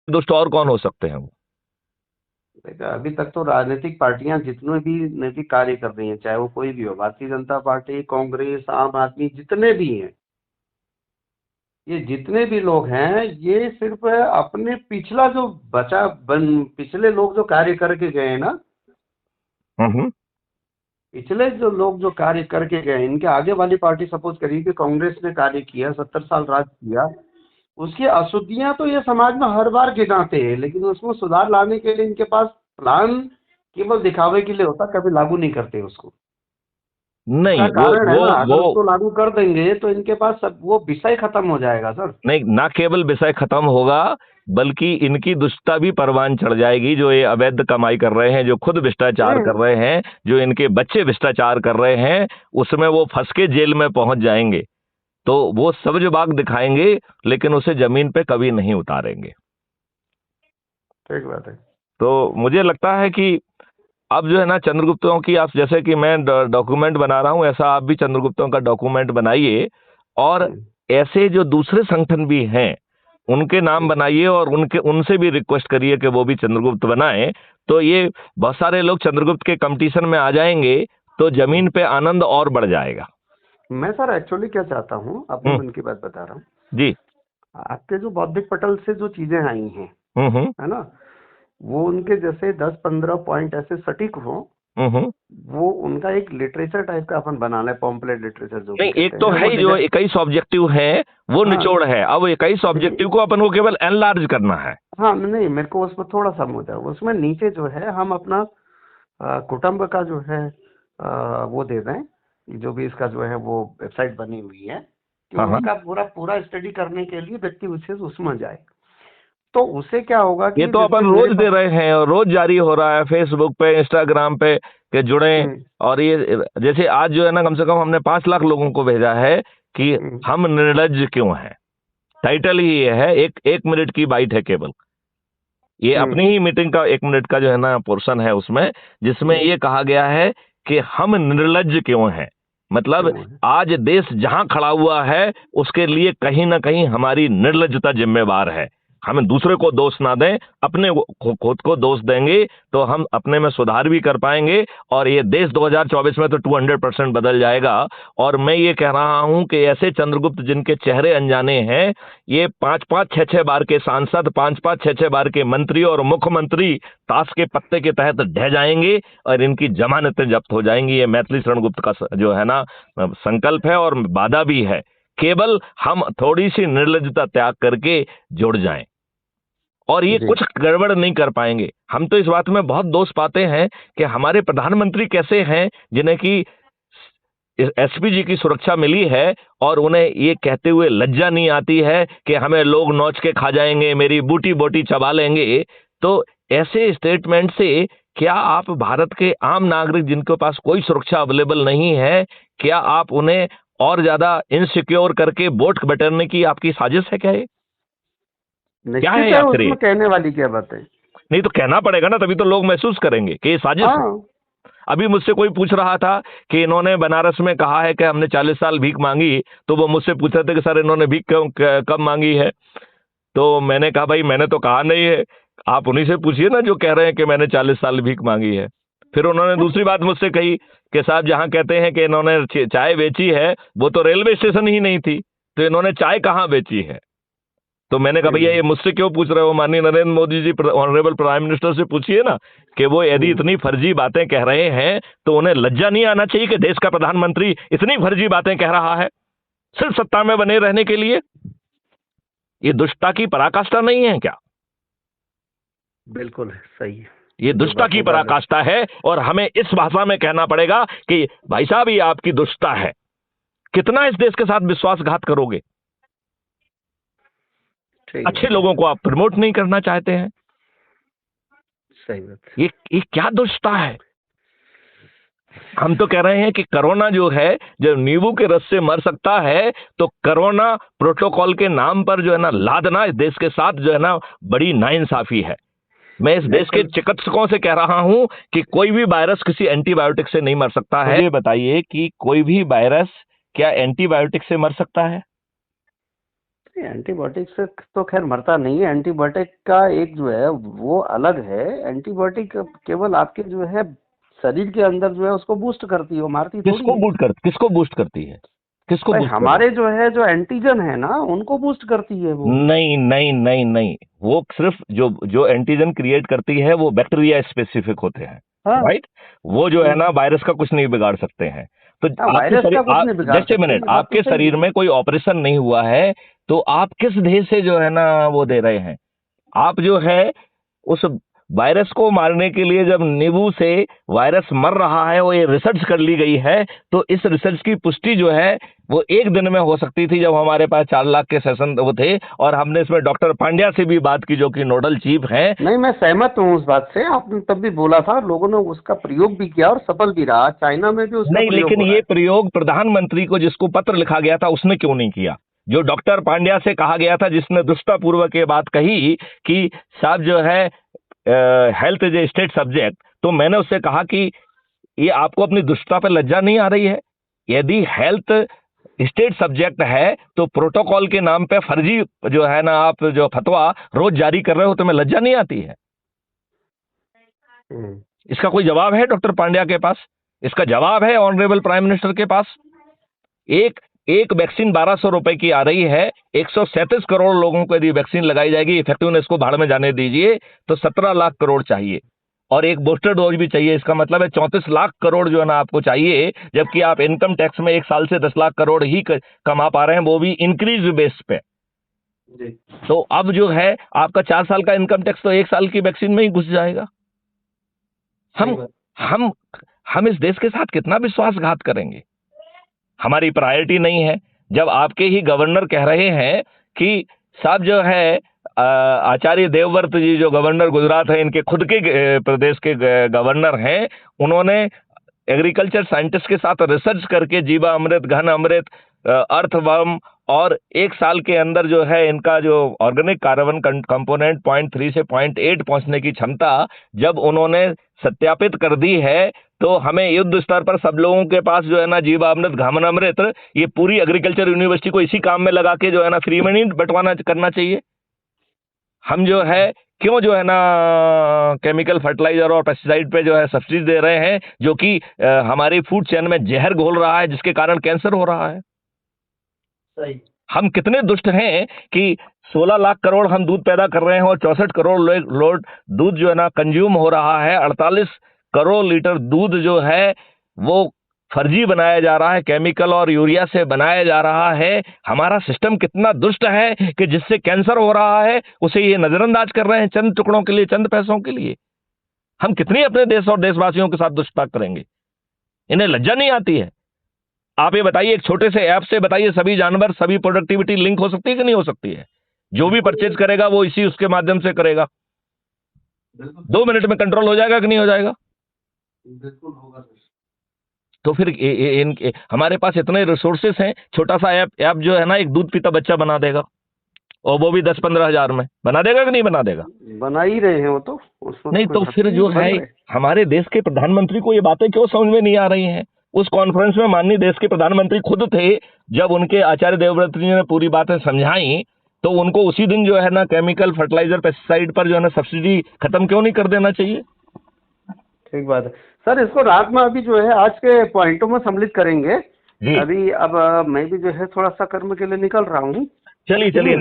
दुष्ट और कौन हो सकते हैं वो? देखा, अभी तक तो राजनीतिक पार्टियां जितने भी नैतिक कार्य कर रही हैं, चाहे वो कोई भी हो, भारतीय जनता पार्टी, कांग्रेस, आम आदमी, जितने भी हैं, ये जितने भी लोग हैं, ये सिर्फ अपने पिछला जो पिछले लोग जो कार्य करके गए हैं ना, हम्म। पिछले जो लोग जो कार्य करके गए, इनके आगे वाली पार्टी, सपोज करिए कि कांग्रेस ने कार्य किया, 70 साल राज किया, उसकी अशुद्धियां तो ये समाज में हर बार गिनाते हैं, लेकिन उसमें सुधार लाने के लिए इनके पास प्लान केवल दिखावे के लिए होता, कभी लागू नहीं करते उसको। इसका नहीं, वो कारण है वो ना, वो अगर उसको लागू कर देंगे तो इनके पास सब वो विषय खत्म हो जाएगा सर। नहीं, ना केवल विषय खत्म होगा, बल्कि इनकी दुष्टता भी परवान चढ़ जाएगी। जो ये अवैध कमाई कर रहे हैं, जो खुद भ्रष्टाचार कर हम्म। रहे हैं, जो इनके बच्चे भ्रष्टाचार कर रहे हैं, उसमें वो फंस के जेल में पहुंच जाएंगे। तो वो सब्ज बाग दिखाएंगे, लेकिन उसे जमीन पे कभी नहीं उतारेंगे। ठीक बात है। तो मुझे लगता है कि अब जो है ना, चंद्रगुप्तों की, आप जैसे कि मैं डॉक्यूमेंट बना रहा हूं, ऐसा आप भी चंद्रगुप्तों का डॉक्यूमेंट बनाइए। और हम्म। ऐसे जो दूसरे संगठन भी हैं, उनके नाम हम्म। बनाइए और उनके उनसे भी रिक्वेस्ट करिए कि वो भी चंद्रगुप्त बनाएं। तो ये बहुत सारे लोग चंद्रगुप्त के कंपटीशन में आ जाएंगे, तो जमीन हम्म। पे आनंद और बढ़ जाएगा। मैं सर एक्चुअली क्या चाहता हूँ, अपने हम्म। मन की बात बता रहा हूँ। जी। आपके जो बौद्धिक पटल से जो चीजें आई हैं, हम्म। है ना, वो उनके जैसे 10-15 पॉइंट ऐसे सटीक हो, हम्म। वो उनका एक लिटरेचर टाइप का अपन बना लें, पॉम्पलेट लिटरेचर जो भी नहीं, एक कहते तो हैं, है वो ही, जो डिजाइन। 21 ऑब्जेक्टिव हैं वो हाँ। निचोड़ है। अब 21 ऑब्जेक्टिव को अपन को केवल एनलार्ज करना है। हाँ, नहीं, मेरे को उसमें थोड़ा सा मुद्दा है, उसमें नीचे जो है हम अपना कुटुंब का जो है वो दे दें, जो भी इसका जो है वो वेबसाइट बनी हुई है, कि हाँ हाँ। उसका पूरा पूरा स्टडी करने के लिए व्यक्ति विशेष उसमें जाए। तो उससे क्या होगा ये कि तो जैसे अपन मेरे रोज दे पास। रहे हैं और रोज जारी हो रहा है, फेसबुक पे, इंस्टाग्राम पे, के जुड़े। हम्म। और ये जैसे आज जो है ना, कम से कम हमने 5 लाख लोगों को भेजा है कि हम्म। हम निर्लज्ज क्यों हैं। टाइटल ही ये है, एक 1 मिनट की बाइट है केवल। ये हम्म। अपनी ही मीटिंग का 1 मिनट का जो है ना पोर्शन है उसमें, जिसमें हम्म। ये कहा गया है कि हम निर्लज्ज क्यों हैं। मतलब क्यों है? आज देश जहां खड़ा हुआ है, उसके लिए कहीं ना कहीं हमारी निर्लज्जता जिम्मेवार है। हम दूसरे को दोष ना दें, अपने खुद को दोष देंगे तो हम अपने में सुधार भी कर पाएंगे। और ये देश 2024 में तो 200% बदल जाएगा। और मैं ये कह रहा हूं कि ऐसे चंद्रगुप्त जिनके चेहरे अनजाने हैं, ये 5-5 6-6 बार के सांसद, 5-5 6-6 बार के मंत्री और मुख्यमंत्री ताश के पत्ते के तहत ढह जाएंगे और इनकी जमानतें जब्त हो जाएंगी। ये मैथिली शरण गुप्त का जो है ना संकल्प है और वादा भी है। केवल हम थोड़ी सी निर्लज्जता त्याग करके जुड़ जाएं, और ये जी। कुछ गड़बड़ नहीं कर पाएंगे। हम तो इस बात में बहुत दोष पाते हैं कि हमारे प्रधानमंत्री कैसे हैं, जिन्हें की एसपीजी की सुरक्षा मिली है, और उन्हें ये कहते हुए लज्जा नहीं आती है कि हमें लोग नोच के खा जाएंगे, मेरी बूटी बोटी चबा लेंगे। तो ऐसे स्टेटमेंट से क्या आप भारत के आम नागरिक जिनके पास कोई सुरक्षा अवेलेबल नहीं है, क्या आप उन्हें और ज्यादा इनसिक्योर करके वोट बटोरने की आपकी साजिश है क्या ये? क्या है निश्चित है, आखिर ये? उसमें कहने वाली क्या बात है। नहीं तो कहना पड़ेगा ना, तभी तो लोग महसूस करेंगे कि ये साजिश है। हाँ। अभी मुझसे कोई पूछ रहा था कि इन्होंने बनारस में कहा है कि हमने 40 साल भीख मांगी, तो वो मुझसे पूछ रहे थे कि सर इन्होंने भीख कब मांगी है। तो मैंने कहा भाई मैंने तो कहा नहीं है, आप उन्हीं से पूछिए ना जो कह रहे हैं कि मैंने 40 साल भीख मांगी है। फिर उन्होंने दूसरी बात मुझसे कही कि साहब जहां कहते हैं कि इन्होंने चाय बेची है, वो तो रेलवे स्टेशन ही नहीं थी, तो इन्होंने चाय कहां बेची है। तो मैंने कहा भैया हम्म। ये मुझसे क्यों पूछ रहे हो, माननीय Narendra Modi ji, honourable prime minister से पूछिए ना कि वो यदि हम्म। इतनी फर्जी बातें कह रहे हैं तो उन्हें लज्जा नहीं आना चाहिए कि देश का प्रधानमंत्री इतनी फर्जी बातें कह रहा है सिर्फ सत्ता में बने रहने के लिए। ये दुष्टता की पराकाष्ठा नहीं है क्या? बिल्कुल है, सही है। ये जो दुष्टता की बातों का। पराकाष्ठा है, और हमें इस भाषा में कहना पड़ेगा कि भाई साहब ये आपकी दुष्टता है। कितना इस देश के साथ विश्वासघात करोगे? ठीक अच्छे बात है। लोगों को आप प्रमोट नहीं करना चाहते हैं। सही बात है। ये क्या दुष्टता है? हम तो कह रहे हैं कि कोरोना जो है, जब नींबू के रस से मर सकता है, तो कोरोना प्रोटोकॉल के नाम पर जो है ना लादना इस देश के साथ जो है ना बड़ी नाइंसाफी है। मैं इस नहीं देश के कल। चिकित्सकों से कह रहा हूं कि कोई भी वायरस किसी एंटीबायोटिक से नहीं मर सकता है। मुझे बताइए कि कोई भी वायरस क्या एंटीबायोटिक से मर सकता है? एंटीबायोटिक से तो खैर मरता नहीं है। एंटीबायोटिक का एक जो है वो अलग है। एंटीबायोटिक केवल आपके जो है शरीर के अंदर जो है उसको बूस्ट करती है, वो मारती थोड़ी है। किसको बूस्ट करती है? किसको भाई बूस्ट कर रही हमारे जो है जो एंटीजन है ना उनको बूस्ट करती है वो। है? नहीं नहीं नहीं नहीं, वो सिर्फ जो जो एंटीजन क्रिएट करती है वो बैक्टीरिया स्पेसिफिक होते हैं, हाँ। राइट। वो जो है ना वायरस का कुछ नहीं बिगाड़ सकते हैं। तो हाँ, आपके वायरस का शरीर, कुछ नहीं बिगाड़ जस्ट ए सकते, मिनट, ये बात तो आपके सही शरीर है। में कोई ऑपरेशन नहीं हुआ है, तो आप किस ध्येय से जो है ना वो दे रहे हैं? आप जो है उस वायरस को मारने के लिए, जब नींबू से वायरस मर रहा है, वो ये रिसर्च कर ली गई है, तो इस रिसर्च की पुष्टि जो है वो एक दिन में हो सकती थी, जब हमारे पास 4 लाख के सेशन वो थे, और हमने इसमें डॉक्टर पांड्या से भी बात की, जो कि नोडल चीफ हैं। नहीं, मैं सहमत हूँ उस बात से। आपने तब भी बोला था, लोगों ने उसका प्रयोग भी किया और सफल भी रहा। चाइना में भी उसका नहीं, प्रयोग लेकिन हो रहा ये है। प्रयोग प्रधानमंत्री को जिसको पत्र लिखा गया था उसने क्यों नहीं किया? जो डॉक्टर पांड्या से कहा गया था, जिसने दुष्टापूर्वक ये बात कही कि साहब जो है health is a state subject, तो मैंने उससे कहा कि ये आपको अपनी दुष्टता पर लज्जा नहीं आ रही है? यदि हेल्थ स्टेट सब्जेक्ट है तो प्रोटोकॉल के नाम पे फर्जी जो है ना आप जो फतवा रोज जारी कर रहे हो, तुम्हें लज्जा नहीं आती है? इसका कोई जवाब है डॉक्टर पांड्या के पास? इसका जवाब है ऑनरेबल प्राइम मिनिस्टर के पास? एक एक वैक्सीन 1200 रुपए की आ रही है। 137 करोड़ लोगों को यदि वैक्सीन लगाई जाएगी, इफेक्टिवनेस को भाड़ में जाने दीजिए, तो 17 लाख करोड़ चाहिए, और एक बूस्टर डोज भी चाहिए। इसका मतलब है 34 लाख करोड़ जो है ना आपको चाहिए, जबकि आप इनकम टैक्स में एक साल से 10 लाख करोड़ ही कमा पा रहे हैं, वो भी इंक्रीज बेस पे। तो अब जो है आपका 4 साल का इनकम टैक्स तो एक साल की वैक्सीन में ही घुस जाएगा। हम इस देश के साथ कितना विश्वासघात करेंगे? हमारी प्रायोरिटी नहीं है। जब आपके ही गवर्नर कह रहे हैं कि साहब जो है आचार्य देवव्रत जी जो गवर्नर गुजरात है, इनके खुद के प्रदेश के गवर्नर हैं, उन्होंने एग्रीकल्चर साइंटिस्ट के साथ रिसर्च करके जीवा अमृत, घन अमृत, अर्थवर्म, और एक साल के अंदर जो है इनका जो ऑर्गेनिक कार्बन कंपोनेंट 0.3 से 0.8 पहुंचने की क्षमता जब उन्होंने सत्यापित कर दी है, तो हमें युद्ध स्तर पर सब लोगों के पास जो है ना जीवामृत, घामन अमृत, ये पूरी एग्रीकल्चर यूनिवर्सिटी को इसी काम में लगा के जो है ना फ्री में नहीं बंटवाना करना चाहिए। हम जो है क्यों जो है ना केमिकल फर्टिलाइजर और पेस्टिसाइड पे जो है सब्सिडी दे रहे हैं, जो कि हमारी फूड चेन में जहर घोल रहा है, जिसके कारण कैंसर हो रहा है। सही। हम कितने दुष्ट हैं कि 16 लाख करोड़ हम दूध पैदा कर रहे हैं और 64 करोड़ लोड दूध जो है ना कंज्यूम हो रहा है। 48 करोड़ लीटर दूध जो है वो फर्जी बनाया जा रहा है, केमिकल और यूरिया से बनाया जा रहा है। हमारा सिस्टम कितना दुष्ट है कि जिससे कैंसर हो रहा है उसे ये नजरअंदाज कर रहे हैं चंद टुकड़ों के लिए, चंद पैसों के लिए। हम कितनी अपने देश और देशवासियों के साथ दुष्टता करेंगे? इन्हें लज्जा नहीं आती है? आप ये बताइए, एक छोटे से ऐप से बताइए सभी जानवर, सभी प्रोडक्टिविटी लिंक हो सकती है कि नहीं हो सकती है? जो भी परचेज करेगा वो इसी उसके माध्यम से करेगा। 2 मिनट में कंट्रोल हो जाएगा कि नहीं हो जाएगा? बिल्कुल होगा। तो फिर हमारे पास इतने रिसोर्सेस हैं, छोटा सा ऐप जो है ना एक दूध पीता बच्चा बना देगा, और वो भी 10-15 हजार में बना देगा कि नहीं बना देगा? बना ही रहे हैं वो तो। नहीं, तो फिर जो है हमारे देश के प्रधानमंत्री को ये बातें क्यों समझ में नहीं आ रही हैं? उस कॉन्फ्रेंस में माननीय देश के प्रधानमंत्री खुद थे। जब उनके आचार्य देवव्रत जी ने पूरी बातें समझाई, तो उनको उसी दिन जो है ना केमिकल फर्टिलाइजर पेस्टिसाइड पर जो है ना सब्सिडी खत्म क्यों नहीं कर देना चाहिए? ठीक बात है सर। इसको रात में अभी जो है आज के पॉइंटों में सम्मिलित करेंगे। जी। अभी अब मैं भी जो है थोड़ा सा कर्म के लिए निकल रहा हूँ। चलिए निकलिए।